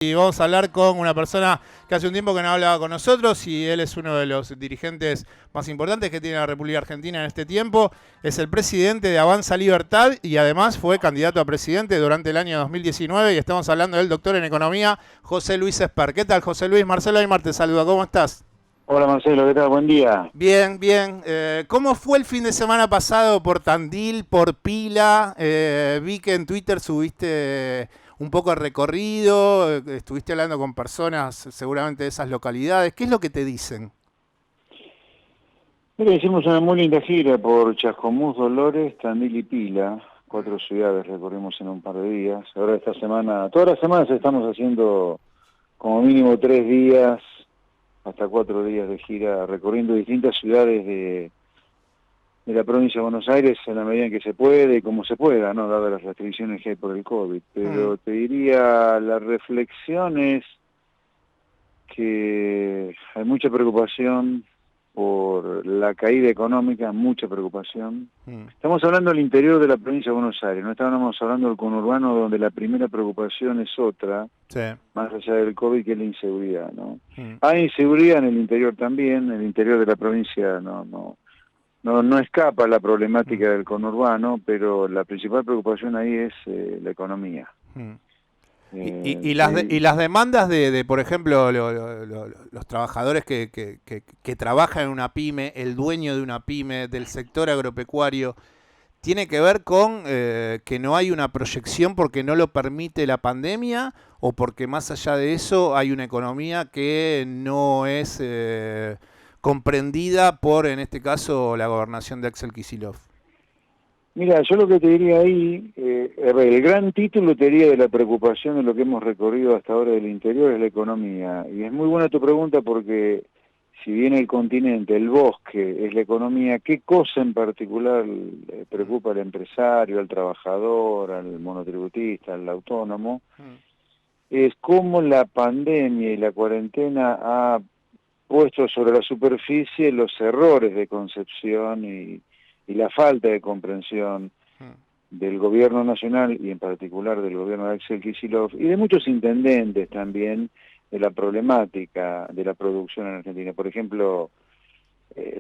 Y vamos a hablar con una persona que hace un tiempo que no hablaba con nosotros y él es uno de los dirigentes más importantes que tiene la República Argentina en este tiempo. Es el presidente de Avanza Libertad y además fue candidato a presidente durante el año 2019 y estamos hablando del doctor en economía José Luis Esper. ¿Qué tal, José Luis? Marcelo Aymar te saluda, ¿cómo estás? Hola Marcelo, ¿qué tal? Buen día. Bien, bien. ¿Cómo fue el fin de semana pasado por Tandil, por Pila? Vi que en Twitter subiste un poco el recorrido, estuviste hablando con personas seguramente de esas localidades. ¿Qué es lo que te dicen? Mira, hicimos una muy linda gira por Chascomús, Dolores, Tandil y Pila. 4 ciudades recorrimos en un par de días. Ahora esta semana, todas las semanas estamos haciendo como mínimo 3 días, hasta 4 días de gira, recorriendo distintas ciudades de la provincia de Buenos Aires en la medida en que se puede y como se pueda, ¿no? Dadas las restricciones que hay por el COVID. Mm, Pero te diría, la reflexión es que hay mucha preocupación por la caída económica, mucha preocupación. mm, Estamos hablando del interior de la provincia de Buenos Aires, no estamos hablando del conurbano, donde la primera preocupación es otra, sí. más allá del COVID, que es la inseguridad, ¿no? Mm, Hay inseguridad en el interior también, el interior de la provincia no escapa la mm, problemática del conurbano, pero la principal preocupación ahí es la economía. mm. Eh, Y las demandas por ejemplo, los trabajadores que trabajan en una pyme, el dueño de una pyme, del sector agropecuario, ¿tiene que ver con que no hay una proyección porque no lo permite la pandemia o porque más allá de eso hay una economía que no es comprendida por, en este caso, la gobernación de Axel Kicillof? Mira, yo lo que te diría ahí, a ver, el gran título te diría de la preocupación de lo que hemos recorrido hasta ahora del interior es la economía. Y es muy buena tu pregunta porque si bien el continente, el bosque es la economía, ¿qué cosa en particular le preocupa al empresario, al trabajador, al monotributista, al autónomo? Es cómo la pandemia y la cuarentena ha puesto sobre la superficie los errores de concepción y la falta de comprensión del gobierno nacional y en particular del gobierno de Axel Kicillof y de muchos intendentes también de la problemática de la producción en Argentina. Por ejemplo,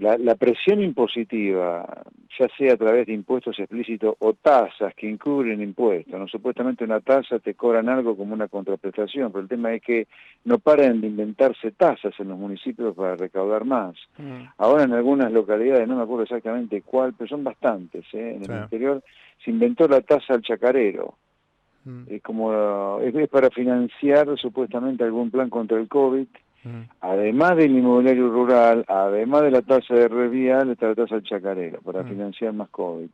la presión impositiva, ya sea a través de impuestos explícitos o tasas que incurren impuestos, ¿no? Supuestamente una tasa te cobran algo como una contraprestación, pero el tema es que no paran de inventarse tasas en los municipios para recaudar más. Mm, Ahora en algunas localidades, no me acuerdo exactamente cuál, pero son bastantes, ¿eh? En sí. el interior se inventó la tasa al chacarero. Mm, Es para financiar supuestamente algún plan contra el COVID. mm, Además del inmobiliario rural, además de la tasa de red vial, está la tasa del chacarero, para mm, financiar más COVID.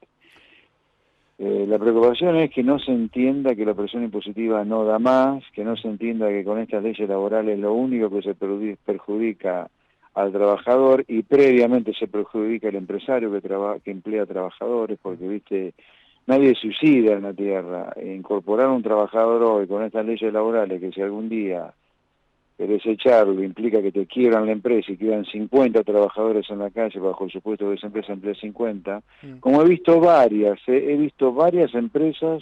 La preocupación es que no se entienda que la presión impositiva no da más, que no se entienda que con estas leyes laborales lo único que se perjudica al trabajador y previamente se perjudica al empresario que emplea trabajadores, porque, viste, nadie suicida en la tierra. Incorporar a un trabajador hoy con estas leyes laborales que si algún día querés echarlo, implica que te quiebran la empresa y quedan 50 trabajadores en la calle bajo el supuesto que esa empresa emplea 50, mm, como he visto varias empresas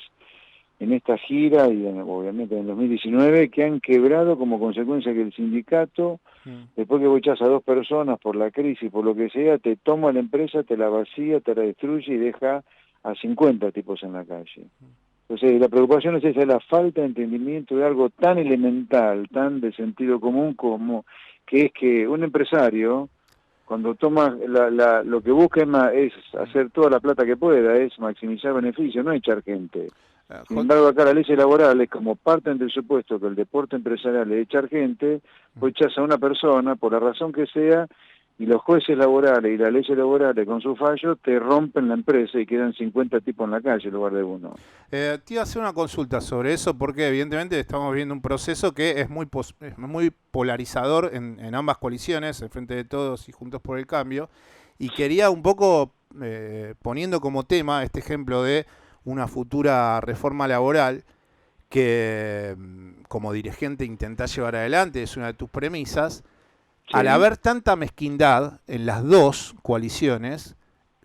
en esta gira y obviamente en el 2019 que han quebrado como consecuencia que el sindicato, mm. después que vos echás a 2 personas por la crisis, por lo que sea, te toma la empresa, te la vacía, te la destruye y deja a 50 tipos en la calle. Entonces, la preocupación es esa, es la falta de entendimiento de algo tan elemental, tan de sentido común como que es que un empresario, cuando toma lo que busca es hacer toda la plata que pueda, es maximizar beneficios, no echar gente. Sin embargo, acá las leyes laborales, como parten del supuesto que el deporte empresarial es echar gente, pues echas a una persona, por la razón que sea, y los jueces laborales y las leyes laborales con su fallo te rompen la empresa y quedan 50 tipos en la calle en lugar de uno. Te iba a hacer una consulta sobre eso porque evidentemente estamos viendo un proceso que es muy polarizador en ambas coaliciones, el Frente de Todos y Juntos por el Cambio, y quería un poco, poniendo como tema este ejemplo de una futura reforma laboral que como dirigente intentás llevar adelante, es una de tus premisas, al Sí. haber tanta mezquindad en las dos coaliciones,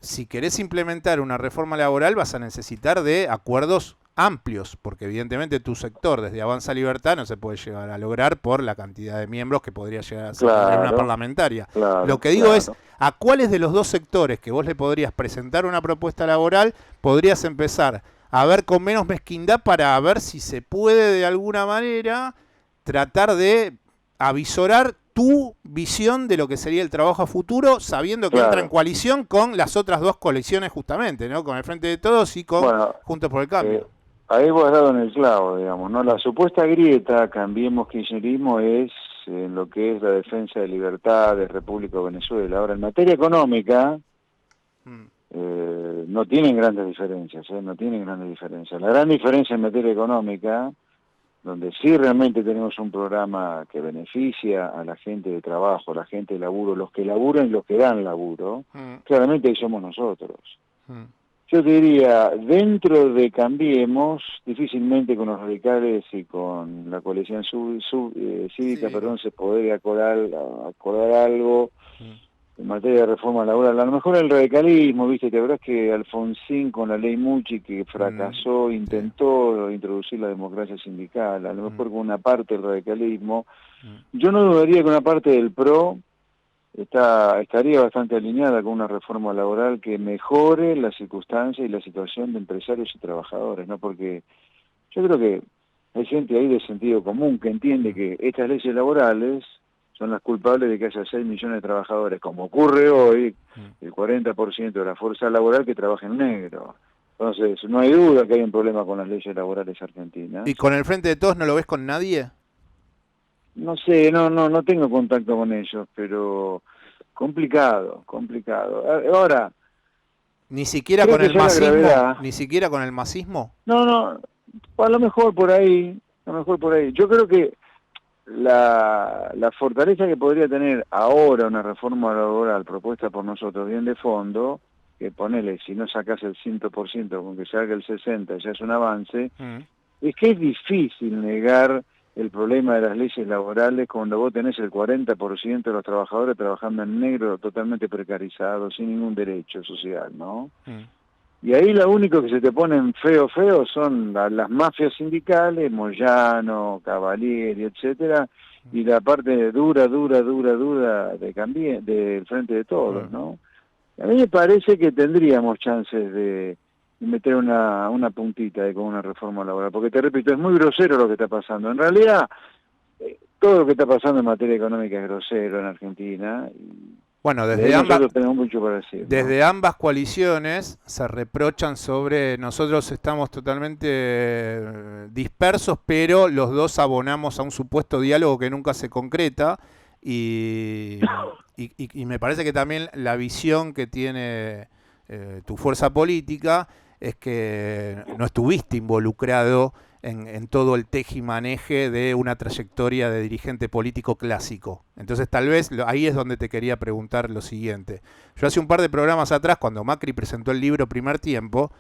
si querés implementar una reforma laboral vas a necesitar de acuerdos amplios, porque evidentemente tu sector desde Avanza Libertad no se puede llegar a lograr por la cantidad de miembros que podría llegar a ser una Claro, parlamentaria. Lo claro, que digo es, claro. ¿a cuáles de los dos sectores que vos le podrías presentar una propuesta laboral podrías empezar a ver con menos mezquindad para ver si se puede de alguna manera tratar de avisorar tu visión de lo que sería el trabajo a futuro, sabiendo que entra en Claro. coalición con las otras dos coaliciones justamente, ¿no? Con el Frente de Todos y con Bueno, Juntos por el eh, Cambio. ahí vos has dado en el clavo, digamos, ¿no? La supuesta grieta, cambiemos kirchnerismo, es en lo que es la defensa de libertad de República de Venezuela. Ahora, en materia económica, Mm, no tienen grandes diferencias, no tienen grandes diferencias. La gran diferencia en materia económica, donde sí realmente tenemos un programa que beneficia a la gente de trabajo, a la gente de laburo, los que laburan y los que dan laburo, mm, claramente ahí somos nosotros. mm. Yo te diría, dentro de Cambiemos, difícilmente con los radicales y con la coalición cívica, Sí. perdón, se podría acordar algo Mm, en materia de reforma laboral. A lo mejor el radicalismo, viste, te verás que Alfonsín con la ley Muchi que mm, fracasó, sí. intentó introducir la democracia sindical, a lo Mm, mejor con una parte del radicalismo. mm, Yo no dudaría que una parte del PRO estaría bastante alineada con una reforma laboral que mejore la circunstancia y la situación de empresarios y trabajadores, ¿no? Porque yo creo que hay gente ahí de sentido común que entiende mm, que estas leyes laborales son las culpables de que haya 6 millones de trabajadores, como ocurre hoy, mm. el 40% de la fuerza laboral que trabaja en negro. Entonces, no hay duda que hay un problema con las leyes laborales argentinas. ¿Y con el Frente de Todos no lo ves con nadie? No sé, no tengo contacto con ellos, pero complicado, complicado. Ahora, Ni siquiera creo con que el ya la masismo, gravedad, ni siquiera con el masismo. no, a lo mejor por ahí, a lo mejor por ahí. Yo creo que la fortaleza que podría tener ahora una reforma laboral propuesta por nosotros bien de fondo, que ponele, si no sacas el 100%, con que salga el 60% ya es un avance, Mm, es que es difícil negar el problema de las leyes laborales cuando vos tenés el 40% de los trabajadores trabajando en negro, totalmente precarizados, sin ningún derecho social, ¿no? mm, Y ahí lo único que se te ponen feo son las mafias sindicales, Moyano, Cavalieri, etcétera, y la parte dura del Frente de Todos, mm. ¿no? A mí me parece que tendríamos chances de meter una puntita con una reforma laboral, porque te repito, es muy grosero lo que está pasando. En realidad, todo lo que está pasando en materia económica es grosero en Argentina, Bueno, y ahí nosotros tenemos mucho para decir, ¿no? desde ambas coaliciones se reprochan sobre nosotros estamos totalmente dispersos, pero los dos abonamos a un supuesto diálogo que nunca se concreta y me parece que también la visión que tiene tu fuerza política es que no estuviste involucrado en todo el tejimaneje de una trayectoria de dirigente político clásico. Entonces tal vez ahí es donde te quería preguntar lo siguiente. Yo hace un par de programas atrás, cuando Macri presentó el libro Primer Tiempo,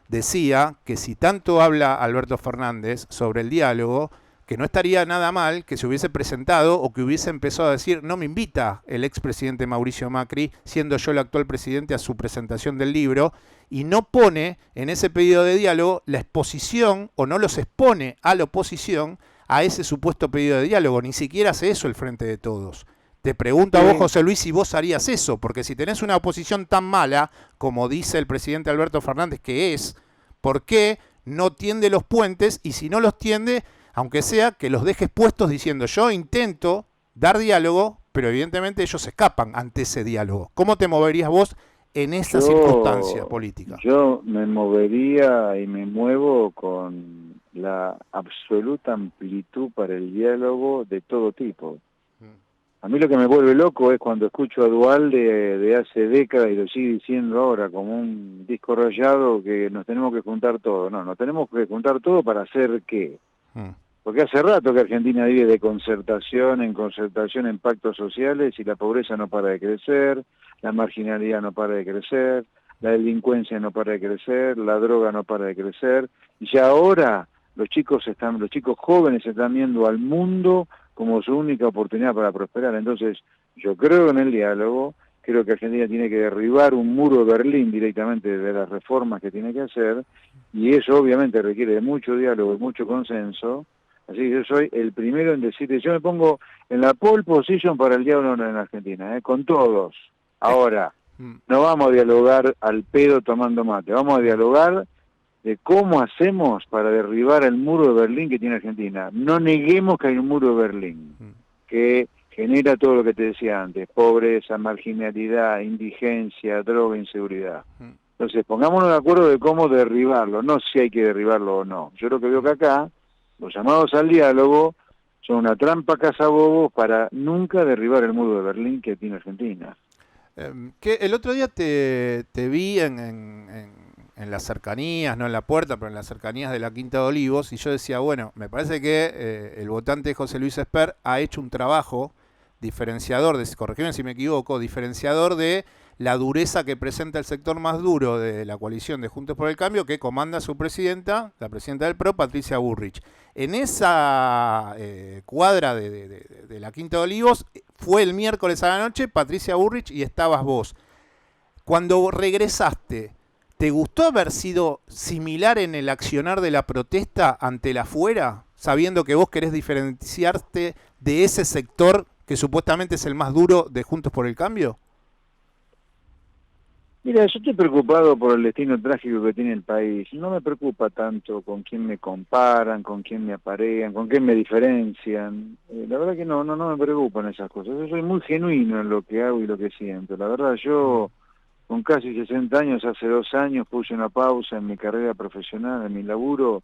decía que si tanto habla Alberto Fernández sobre el diálogo, que no estaría nada mal que se hubiese presentado o que hubiese empezado a decir no me invita el expresidente Mauricio Macri, siendo yo el actual presidente, a su presentación del libro, y no pone en ese pedido de diálogo la exposición o no los expone a la oposición a ese supuesto pedido de diálogo. Ni siquiera hace eso el Frente de Todos. Te pregunto a vos, Sí, José Luis, si vos harías eso, porque si tenés una oposición tan mala, como dice el presidente Alberto Fernández que es, ¿por qué no tiende los puentes? Y si no los tiende, aunque sea que los dejes puestos diciendo yo intento dar diálogo, pero evidentemente ellos escapan ante ese diálogo. ¿Cómo te moverías vos en esa circunstancia yo, política? yo me movería y me muevo con la absoluta amplitud para el diálogo de todo tipo. A mí lo que me vuelve loco es cuando escucho a Duhalde de hace décadas y lo sigue diciendo ahora como un disco rayado que nos tenemos que juntar todos. No, nos tenemos que juntar todos para hacer qué. Mm, Porque hace rato que Argentina vive de concertación en pactos sociales y la pobreza no para de crecer, la marginalidad no para de crecer, la delincuencia no para de crecer, la droga no para de crecer, y ya ahora los chicos jóvenes están viendo al mundo como su única oportunidad para prosperar. Entonces, yo creo en el diálogo Creo que Argentina tiene que derribar un muro de Berlín directamente de las reformas que tiene que hacer, y eso obviamente requiere de mucho diálogo y mucho consenso. Así que yo soy el primero en decirte, yo me pongo en la pole position para el diálogo en Argentina, con todos. Ahora, no vamos a dialogar al pedo tomando mate, vamos a dialogar de cómo hacemos para derribar el muro de Berlín que tiene Argentina. No neguemos que hay un muro de Berlín, que genera todo lo que te decía antes, pobreza, marginalidad, indigencia, droga, inseguridad. Entonces, pongámonos de acuerdo de cómo derribarlo, no si hay que derribarlo o no. Yo lo que veo que acá, los llamados al diálogo son una trampa cazabobos para nunca derribar el muro de Berlín que tiene Argentina. Que el otro día te vi en las cercanías, no en la puerta, pero en las cercanías de la Quinta de Olivos, y yo decía, bueno, me parece que el votante José Luis Esper ha hecho un trabajo diferenciador, corregime si me equivoco, diferenciador de la dureza que presenta el sector más duro de la coalición de Juntos por el Cambio, que comanda su presidenta, la presidenta del PRO, Patricia Bullrich. En esa cuadra de la Quinta de Olivos fue el miércoles a la noche Patricia Bullrich y estabas vos. Cuando regresaste, ¿te gustó haber sido similar en el accionar de la protesta ante la afuera, sabiendo que vos querés diferenciarte de ese sector que supuestamente es el más duro de Juntos por el Cambio? Mira, yo estoy preocupado por el destino trágico que tiene el país. No me preocupa tanto con quién me comparan, con quién me aparean, con quién me diferencian. La verdad que no me preocupan esas cosas. Yo soy muy genuino en lo que hago y lo que siento. La verdad, yo con casi 60 años, hace 2 años, puse una pausa en mi carrera profesional, en mi laburo,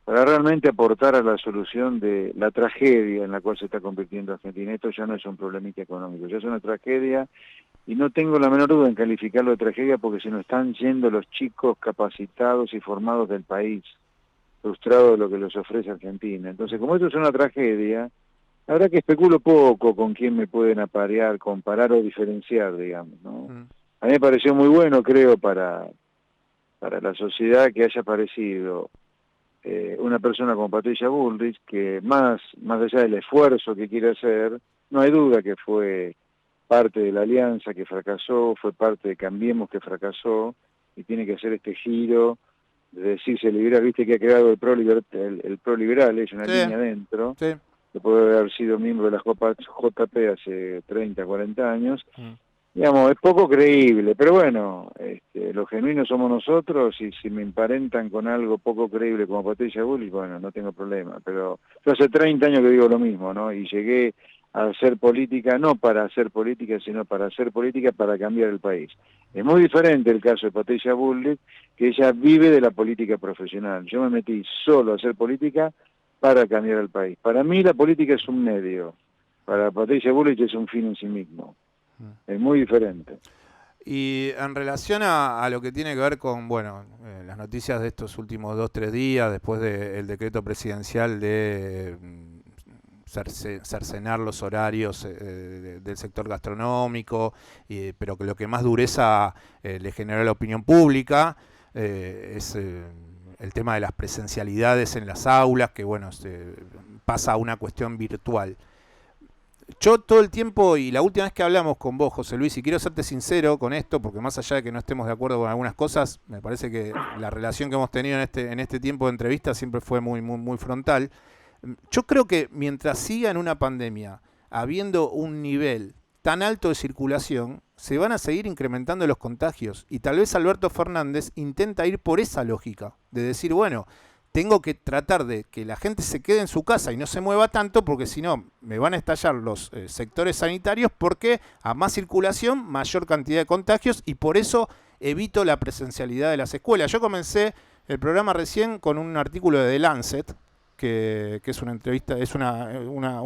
para realmente aportar a la solución de la tragedia en la cual se está convirtiendo Argentina. Esto ya no es un problemita económico, ya es una tragedia. Y no tengo la menor duda en calificarlo de tragedia porque se nos están yendo los chicos capacitados y formados del país, frustrados de lo que les ofrece Argentina. Entonces, como esto es una tragedia, la verdad que especulo poco con quién me pueden aparear, comparar o diferenciar, digamos, ¿no? A mí me pareció muy bueno, creo, para la sociedad que haya aparecido una persona como Patricia Bullrich, que más allá del esfuerzo que quiere hacer, no hay duda que fue parte de la alianza que fracasó, fue parte de Cambiemos que fracasó, y tiene que hacer este giro de decirse liberal. Viste que ha creado el pro liberal, es una línea adentro, que puede haber sido miembro de la JP hace 30, 40 años. Digamos, es poco creíble, pero bueno, los genuinos somos nosotros, y si me emparentan con algo poco creíble como Patricia Bullrich, bueno, no tengo problema. Pero yo hace 30 años que digo lo mismo, ¿no? Y llegué a hacer política, no para hacer política, sino para hacer política para cambiar el país. Es muy diferente el caso de Patricia Bullrich, que ella vive de la política profesional. Yo me metí solo a hacer política para cambiar el país. Para mí la política es un medio, para Patricia Bullrich es un fin en sí mismo. Es muy diferente. Y en relación a lo que tiene que ver con, bueno, las noticias de estos últimos 2-3 días, después del decreto presidencial de cercenar los horarios del sector gastronómico, pero que lo que más dureza le genera a la opinión pública es el tema de las presencialidades en las aulas, que bueno, pasa a una cuestión virtual. Yo todo el tiempo, y la última vez que hablamos con vos, José Luis, y quiero serte sincero con esto, porque más allá de que no estemos de acuerdo con algunas cosas, me parece que la relación que hemos tenido en este tiempo de entrevista siempre fue muy frontal. Yo creo que mientras siga en una pandemia, habiendo un nivel tan alto de circulación, se van a seguir incrementando los contagios. Y tal vez Alberto Fernández intenta ir por esa lógica, de decir, bueno, tengo que tratar de que la gente se quede en su casa y no se mueva tanto, porque si no me van a estallar los sectores sanitarios, porque a más circulación, mayor cantidad de contagios, y por eso evito la presencialidad de las escuelas. Yo comencé el programa recién con un artículo de The Lancet, que es una entrevista, es un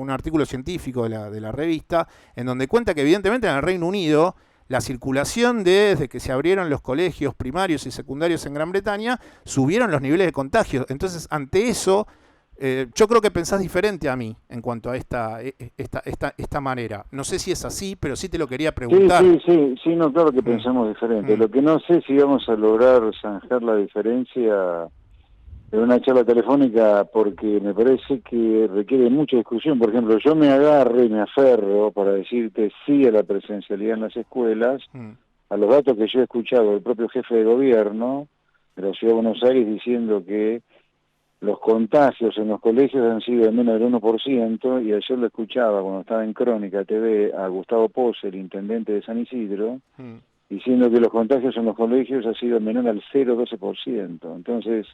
artículo científico de la revista, en donde cuenta que evidentemente en el Reino Unido la circulación desde que se abrieron los colegios primarios y secundarios en Gran Bretaña, subieron los niveles de contagio. Entonces, ante eso, yo creo que pensás diferente a mí en cuanto a esta manera. No sé si es así, pero sí te lo quería preguntar. Sí, no, claro que pensamos diferente. Lo que no sé si vamos a lograr zanjar la diferencia en una charla telefónica porque me parece que requiere mucha discusión. Por ejemplo, yo me agarro y me aferro para decirte sí a la presencialidad en las escuelas, a los datos que yo he escuchado del propio jefe de gobierno de la Ciudad de Buenos Aires diciendo que los contagios en los colegios han sido de menos del 1%, y ayer lo escuchaba cuando estaba en Crónica TV a Gustavo Pose, el intendente de San Isidro, diciendo que los contagios en los colegios han sido menor al 0,12%. Entonces,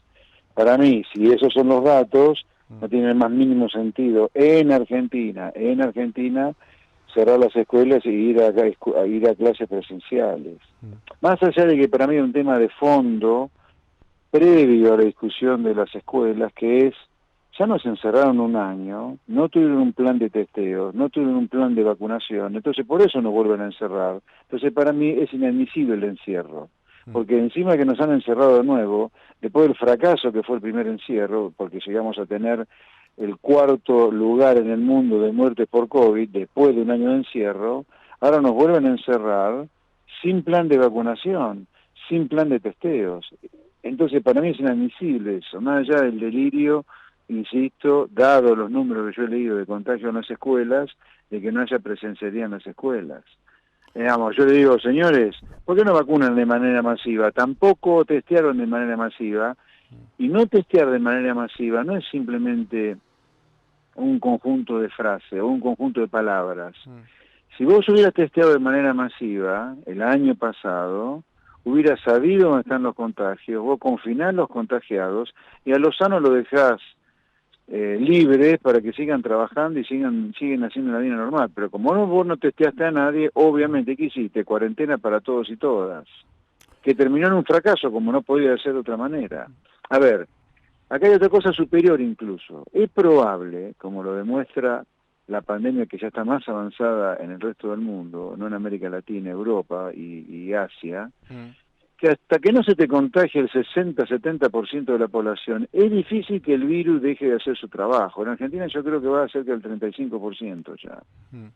para mí, si esos son los datos, no tiene el más mínimo sentido en Argentina, cerrar las escuelas y ir a clases presenciales. Más allá de que para mí es un tema de fondo, previo a la discusión de las escuelas, que es, ya nos encerraron un año, no tuvieron un plan de testeo, no tuvieron un plan de vacunación, entonces por eso nos vuelven a encerrar. Entonces para mí es inadmisible el encierro, porque encima que nos han encerrado de nuevo, después del fracaso que fue el primer encierro, porque llegamos a tener el 4º lugar en el mundo de muertes por COVID, después de un año de encierro, ahora nos vuelven a encerrar sin plan de vacunación, sin plan de testeos. Entonces, para mí es inadmisible eso, más allá del delirio, insisto, dado los números que yo he leído de contagio en las escuelas, de que no haya presencialidad en las escuelas. Digamos, yo le digo, señores, ¿por qué no vacunan de manera masiva? Tampoco testearon de manera masiva, y no testear de manera masiva no es simplemente un conjunto de frases o un conjunto de palabras. Si vos hubieras testeado de manera masiva el año pasado, hubieras sabido dónde están los contagios, vos confinás los contagiados y a los sanos lo dejás libres para que sigan trabajando y siguen haciendo la vida normal. Pero como vos no testeaste a nadie, obviamente, ¿qué hiciste? Cuarentena para todos y todas. Que terminó en un fracaso, como no podía ser de otra manera. A ver, acá hay otra cosa superior incluso. Es probable, como lo demuestra la pandemia que ya está más avanzada en el resto del mundo, no en América Latina, Europa y Asia, que hasta que no se te contagie el 60-70% de la población, es difícil que el virus deje de hacer su trabajo. En Argentina yo creo que va a ser que el 35% ya.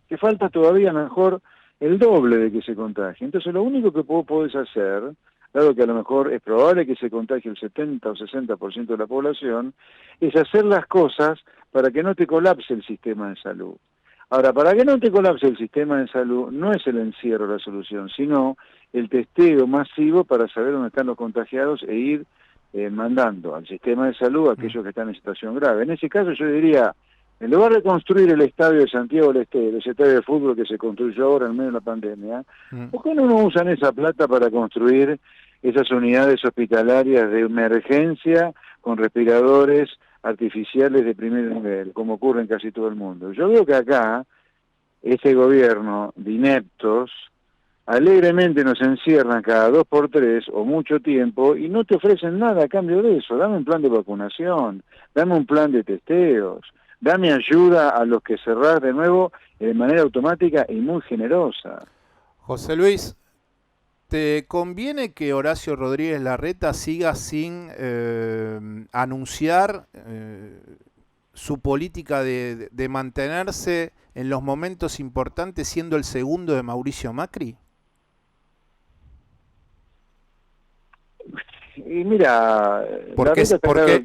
Que falta todavía mejor el doble de que se contagie. Entonces lo único que vos podés hacer, dado que a lo mejor es probable que se contagie el 70 o 60% de la población, es hacer las cosas para que no te colapse el sistema de salud. Ahora, para que no te colapse el sistema de salud, no es el encierro la solución, sino el testeo masivo para saber dónde están los contagiados e ir mandando al sistema de salud a aquellos que están en situación grave. En ese caso yo diría, en lugar de construir el estadio de Santiago del Estero, ese estadio de fútbol que se construyó ahora en medio de la pandemia, ¿por qué no usan esa plata para construir esas unidades hospitalarias de emergencia con respiradores artificiales de primer nivel, como ocurre en casi todo el mundo? Yo veo que acá, este gobierno de ineptos, alegremente nos encierran cada 2 por 3 o mucho tiempo y no te ofrecen nada a cambio de eso. Dame un plan de vacunación, dame un plan de testeos, dame ayuda a los que cerrás de nuevo de manera automática y muy generosa. José Luis, ¿te conviene que Horacio Rodríguez Larreta siga sin anunciar su política de mantenerse en los momentos importantes siendo el segundo de Mauricio Macri? Y mira,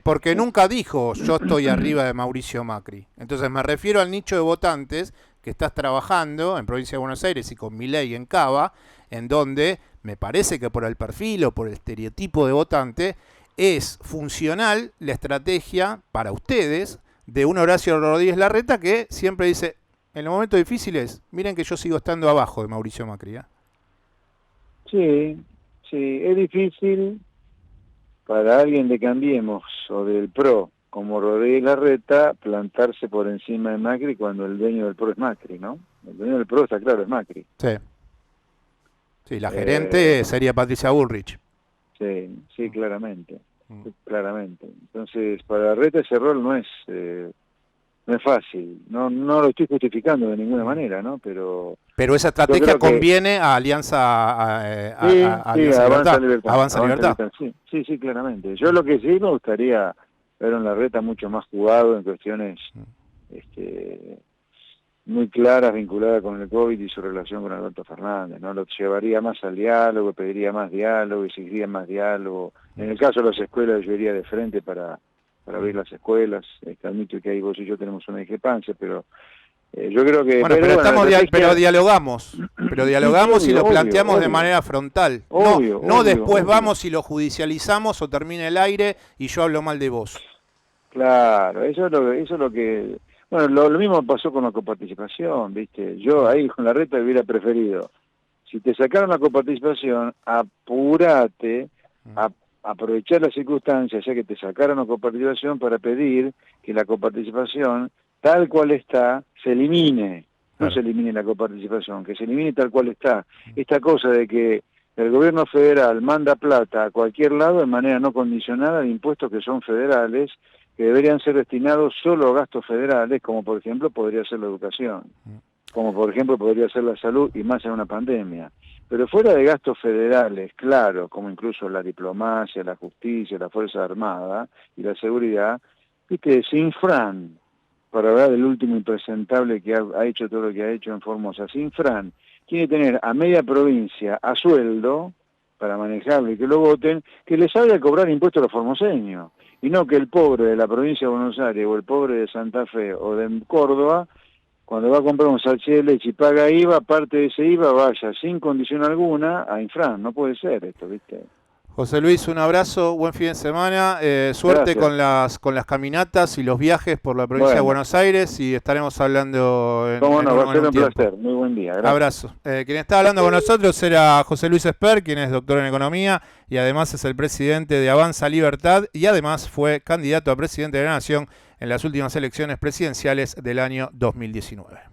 porque nunca dijo yo estoy arriba de Mauricio Macri. Entonces me refiero al nicho de votantes que estás trabajando en Provincia de Buenos Aires y con Milei en Cava, en donde me parece que por el perfil o por el estereotipo de votante es funcional la estrategia para ustedes de un Horacio Rodríguez Larreta que siempre dice, en los momentos difíciles, miren que yo sigo estando abajo de Mauricio Macri. Sí, es difícil para alguien de Cambiemos o del PRO, como Rodríguez Larreta, plantarse por encima de Macri cuando el dueño del PRO es Macri, ¿no? El dueño del PRO está claro, es Macri. Sí, la gerente sería Patricia Bullrich. Sí, claramente. Claramente. Entonces, para Larreta ese rol no es fácil. No lo estoy justificando de ninguna manera, ¿no? Pero esa estrategia conviene a Alianza Avanza Libertad. Sí, claramente. Yo lo que sí me gustaría ver un Larreta mucho más jugado en cuestiones muy claras vinculadas con el COVID y su relación con Alberto Fernández, ¿no? Lo llevaría más al diálogo, pediría más diálogo, exigiría más diálogo. En el caso de las escuelas yo iría de frente para abrir las escuelas. Admito que ahí vos y yo tenemos una discrepancia, pero yo creo que... Bueno, pero, pero dialogamos, sí, y lo obvio, planteamos de obvio. manera frontal. Obvio, no después obvio. vamos y lo judicializamos o termina el aire y yo hablo mal de vos. Claro, eso es lo que... Bueno, lo mismo pasó con la coparticipación, ¿viste? Yo ahí con la reta hubiera preferido, si te sacaron la coparticipación, apurate a aprovechar las circunstancias, ya que te sacaron la coparticipación, para pedir que la coparticipación, tal cual está, se elimine. No se elimine la coparticipación, que se elimine tal cual está. Esta cosa de que el gobierno federal manda plata a cualquier lado de manera no condicionada de impuestos que son federales, que deberían ser destinados solo a gastos federales, como por ejemplo podría ser la educación, como por ejemplo podría ser la salud, y más en una pandemia. Pero fuera de gastos federales, claro, como incluso la diplomacia, la justicia, la Fuerza Armada y la seguridad, viste, Sinfran, para hablar del último impresentable que ha hecho todo lo que ha hecho en Formosa, Sinfran tiene que tener a media provincia a sueldo para manejarlo y que lo voten, que les haga cobrar impuestos a los formoseños, y no que el pobre de la provincia de Buenos Aires o el pobre de Santa Fe o de Córdoba, cuando va a comprar un sachet de leche y paga IVA, parte de ese IVA vaya sin condición alguna a Infran. No puede ser esto, ¿viste? José Luis, un abrazo, buen fin de semana, suerte con las caminatas y los viajes por la provincia de Buenos Aires y estaremos hablando en va a ser un tiempo. placer, muy buen día. Gracias. Abrazo. Quien está hablando con nosotros era José Luis Esper, quien es doctor en economía y además es el presidente de Avanza Libertad y además fue candidato a presidente de la Nación en las últimas elecciones presidenciales del año 2019.